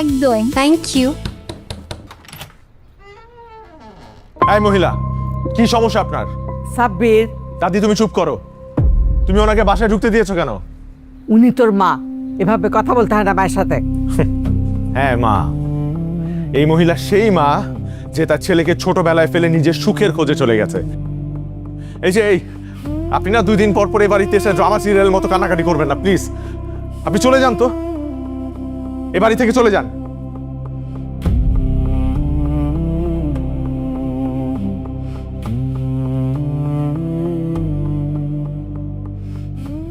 একদম। Thank you. এই মহিলা, কি সমস্যা আপনার? সাব্বির, দাদি তুমি চুপ করো। তুমি ওনাকে বাসায় ঢুকতে দিয়েছো কেন? উনি তোর মা, এভাবে কথা বলতে হয় না মায়ের সাথে। হ্যাঁ মা, এই মহিলা সেই মা যে তার ছেলেকে ছোটবেলায় ফেলে নিজের সুখের খোঁজে চলে গেছে। এই আপনি না 2 দিন পর পর এ বাড়িতে এসে ড্রামা সিরিয়াল মতো কান্নাকাটি করবেন না প্লিজ। আপনি চলে যান তো, এ বাড়ি থেকে চলে যান।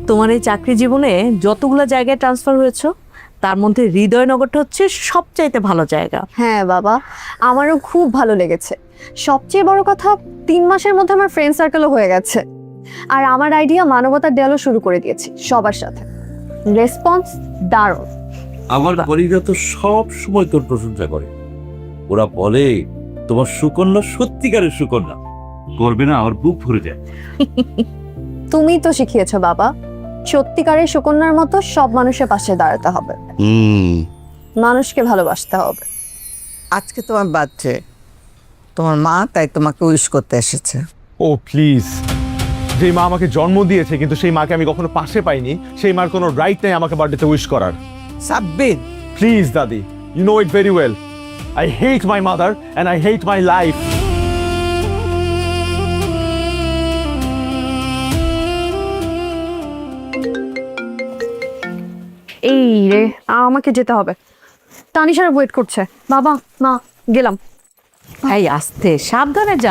তোমার এই চাকরি জীবনে যতগুলো জায়গায় ট্রান্সফার হয়েছো তার মধ্যে হৃদয়নগরটা হচ্ছে সবচাইতে ভালো জায়গা। হ্যাঁ বাবা, আমারও খুব ভালো লেগেছে। সবচেয়ে বড় কথা, 3 মাসের মধ্যে আমার ফ্রেন্ড সার্কেলও হয়ে গেছে। আর আমার আইডিয়া মানবতার দেয়ালও শুরু করে দিয়েছি সবার সাথে। রেসপন্স দারুণ। আমার কলিগরা তো সব সময় তোর প্রশংসা করে। ওরা বলে তোমার সুকন্যা সত্যিকারের সুকন্যা, করবে না আমার বুক ভরে যায়। তুমি তো শিখিয়েছো বাবা, সত্যিকারের সুকন্যার মতো সব মানুষের পাশে দাঁড়াতে হবে, মানুষকে ভালোবাসতে হবে। আজকে তোমার বার্থডে, তোমার মা তাই তোমাকে উইশ করতে এসেছে। ও প্লিজ, যে মা আমাকে জন্ম দিয়েছে কিন্তু সেই মাকে আমি কখনো পাশে পাইনি, সেই মার কোনো রাইট নেই আমাকে বার্থডেতে উইশ করার। সাব্বির, প্লিজ দাদি, you know it very well, I hate my mother and I hate my life. এই রে, আমাকে যেতে হবে, তানিশারা ওয়েট করছে। বাবা মা, গেলাম। এই আস্তে সাবধানে যা।